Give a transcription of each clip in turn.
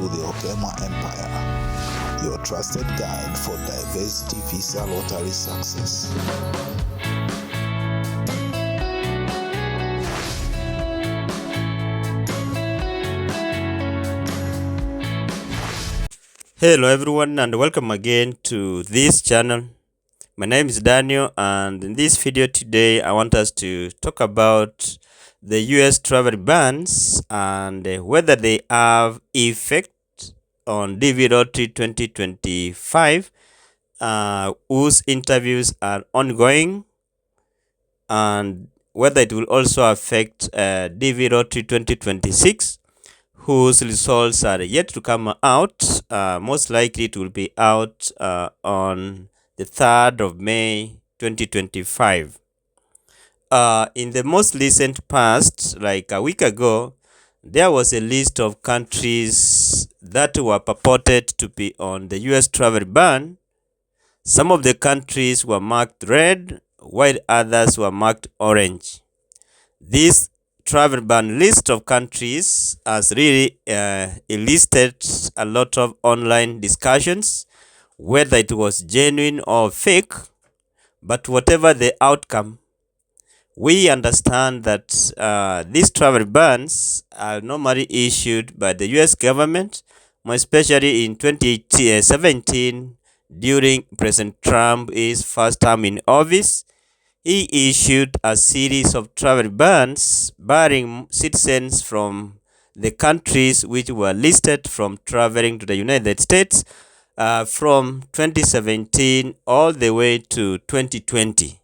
the Okema Empire, your trusted guide for diversity visa lottery success. Hello everyone and welcome again to this channel. My name is Daniel, and in this video today I want us to talk about the US travel bans and whether they have effect on Dv2025 whose interviews are ongoing, and whether it will also affect Dv2026 whose results are yet to come out. Most likely it will be out on the 3rd of May 2025. In the most recent past, like a week ago, there was a list of countries that were purported to be on the US travel ban. Some of the countries were marked red, while others were marked orange. This travel ban list of countries has really elicited a lot of online discussions, whether it was genuine or fake. But whatever the outcome, we understand that these travel bans are normally issued by the US government, more especially in 2017 during President Trump's first term in office. He issued a series of travel bans barring citizens from the countries which were listed from traveling to the United States from 2017 all the way to 2020.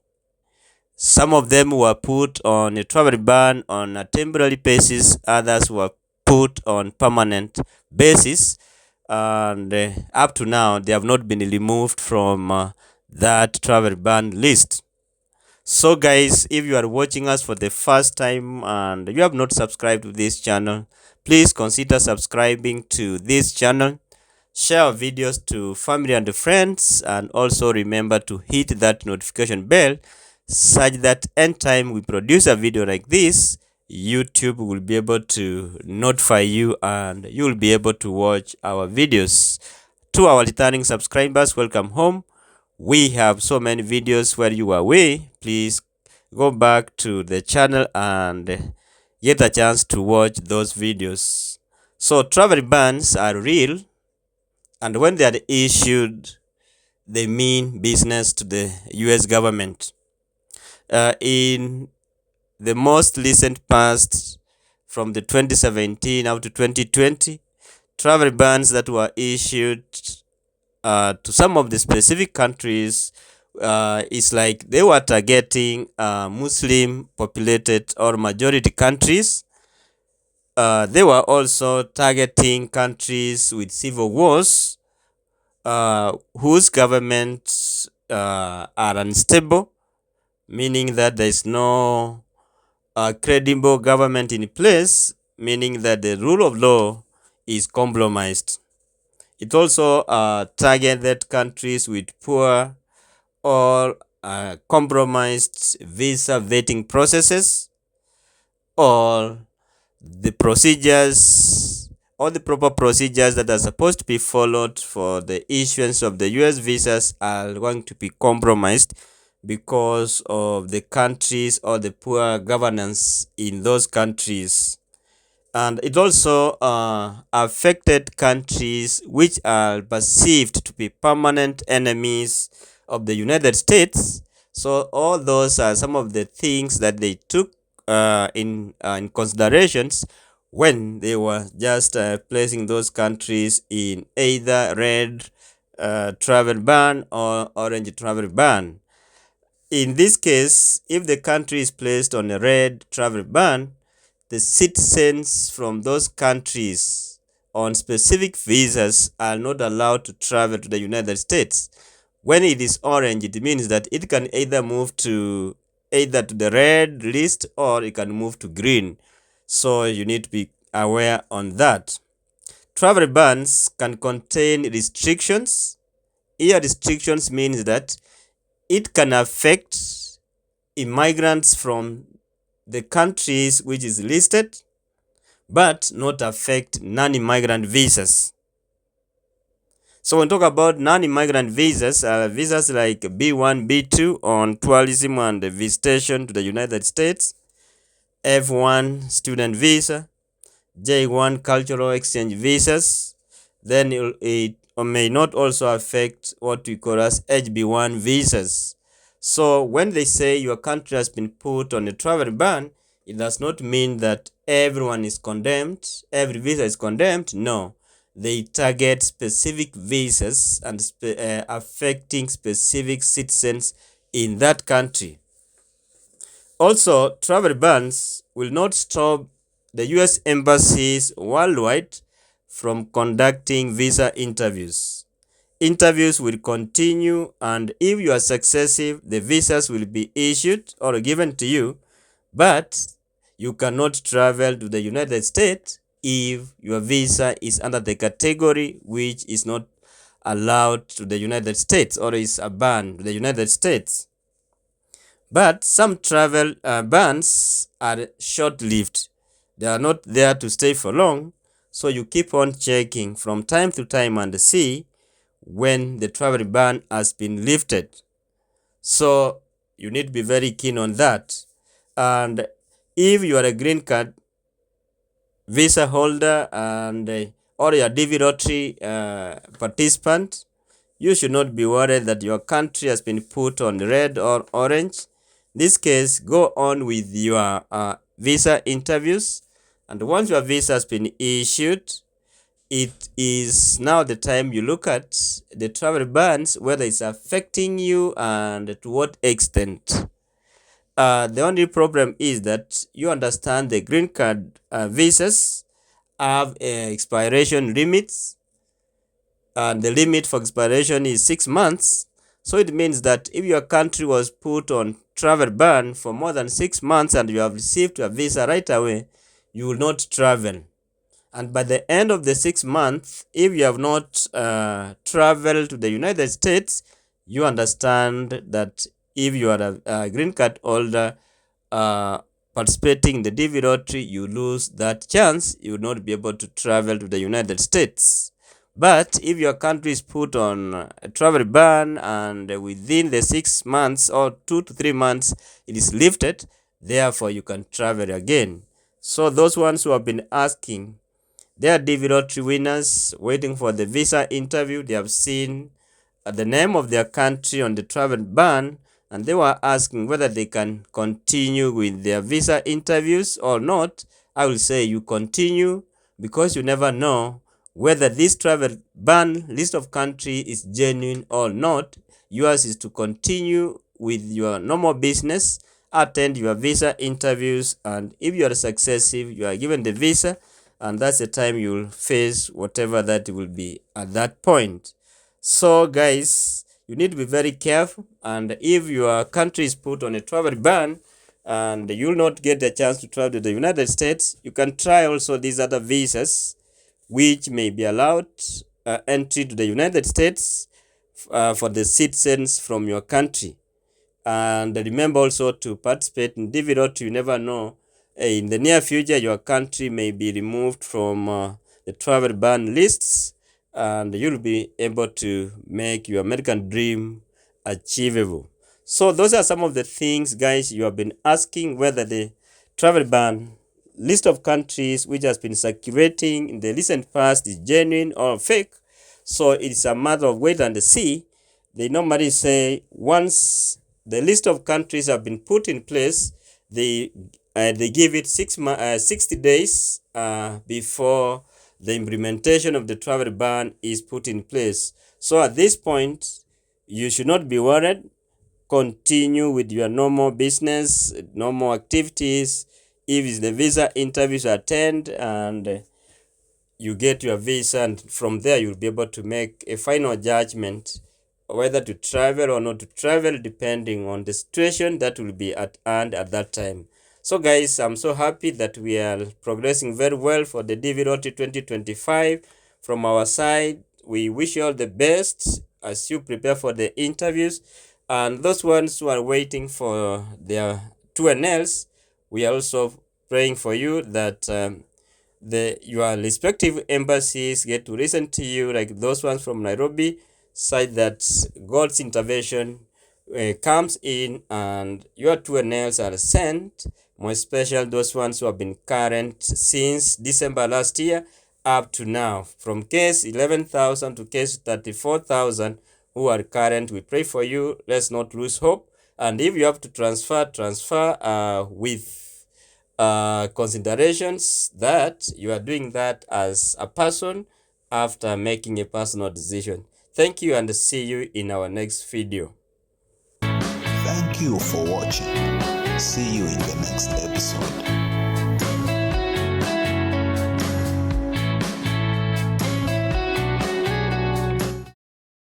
Some of them were put on a travel ban on a temporary basis, others were put on permanent basis, and up to now they have not been removed from that travel ban list. So guys, if you are watching us for the first time and you have not subscribed to this channel, please consider subscribing to this channel, share our videos to family and friends, and also remember to hit that notification bell such that anytime we produce a video like this, YouTube will be able to notify you and you will be able to watch our videos. To our returning subscribers, welcome home. We have so many videos where you are away. Please go back to the channel and get a chance to watch those videos. So travel bans are real, and when they are issued, they mean business to the US government. In the most recent past, from the 2017 up to 2020, travel bans that were issued to some of the specific countries is like they were targeting Muslim populated or majority countries. They were also targeting countries with civil wars whose governments are unstable, meaning that there is no credible government in place, meaning that the rule of law is compromised. It also targeted countries with poor or compromised visa vetting processes, or the procedures or the proper procedures that are supposed to be followed for the issuance of the US visas are going to be compromised because of the countries or the poor governance in those countries. And it also affected countries which are perceived to be permanent enemies of the United States. So all those are some of the things that they took in considerations when they were just placing those countries in either red travel ban or orange travel ban. In this case, if the country is placed on a red travel ban, the citizens from those countries on specific visas are not allowed to travel to the United States. When it is orange, it means that it can either move to the red list or it can move to green. So you need to be aware on that. Travel bans can contain restrictions. Here restrictions means that it can affect immigrants from the countries which is listed, but not affect non-immigrant visas. So when we talk about non-immigrant visas, visas like B1, B2 on tourism and visitation to the United States, F1 student visa, J1 cultural exchange visas, then it may not also affect what we call as HB1 visas. So when they say your country has been put on a travel ban, it does not mean that everyone is condemned, every visa is condemned. No, they target specific visas and affecting specific citizens in that country. Also, travel bans will not stop the US embassies worldwide from conducting visa interviews. Interviews will continue, and if you are successful, the visas will be issued or given to you, but you cannot travel to the United States if your visa is under the category which is not allowed to the United States or is a ban to the United States. But some travel bans are short-lived. They are not there to stay for long, so you keep on checking from time to time and see when the travel ban has been lifted. So you need to be very keen on that. And if you are a green card visa holder and or a Dv lottery participant, you should not be worried that your country has been put on red or orange. In this case, go on with your visa interviews, and once your visa has been issued, it is now the time you look at the travel bans, whether it's affecting you and to what extent. The only problem is that you understand the green card visas have expiration limits, and the limit for expiration is 6 months. So it means that if your country was put on travel ban for more than 6 months and you have received your visa right away, you will not travel. And by the end of the 6 months, if you have not traveled to the United States, you understand that if you are a green card holder participating in the Dv lottery, you lose that chance. You will not be able to travel to the United States. But if your country is put on a travel ban and within the 6 months or 2 to 3 months it is lifted, therefore you can travel again. So those ones who have been asking, they are Dv lottery winners waiting for the visa interview. They have seen the name of their country on the travel ban, and they were asking whether they can continue with their visa interviews or not. I will say you continue, because you never know whether this travel ban list of country is genuine or not. Yours is to continue with your normal business, attend your visa interviews, and if you are successful, you are given the visa, and that's the time you will face whatever that will be at that point. So guys, you need to be very careful, and if your country is put on a travel ban and you will not get the chance to travel to the United States, you can try also these other visas which may be allowed entry to the United States for the citizens from your country. And remember also to participate in Dv lottery. You never know, in the near future your country may be removed from the travel ban lists, and you'll be able to make your American dream achievable. So those are some of the things, guys, you have been asking, whether the travel ban list of countries which has been circulating in the recent past is genuine or fake. So it's a matter of wait and see. They normally say once the list of countries have been put in place, they give it 60 days before the implementation of the travel ban is put in place. So at this point, you should not be worried. Continue with your normal business, normal activities. If the visa interviews attend and you get your visa, and from there you'll be able to make a final judgment whether to travel or not to travel, depending on the situation that will be at hand at that time. So guys, I'm so happy that we are progressing very well for the Dv lottery 2025. From our side, we wish you all the best as you prepare for the interviews, and those ones who are waiting for their 2NLs, we are also praying for you that your respective embassies get to listen to you, like those ones from Nairobi, cite that God's intervention comes in and your 2 nails are sent, more special those ones who have been current since December last year up to now, from case 11,000 to case 34,000 who are current. We pray for you. Let's not lose hope. And if you have to transfer with considerations that you are doing that as a person after making a personal decision. Thank you and see you in our next video. Thank you for watching. See you in the next episode.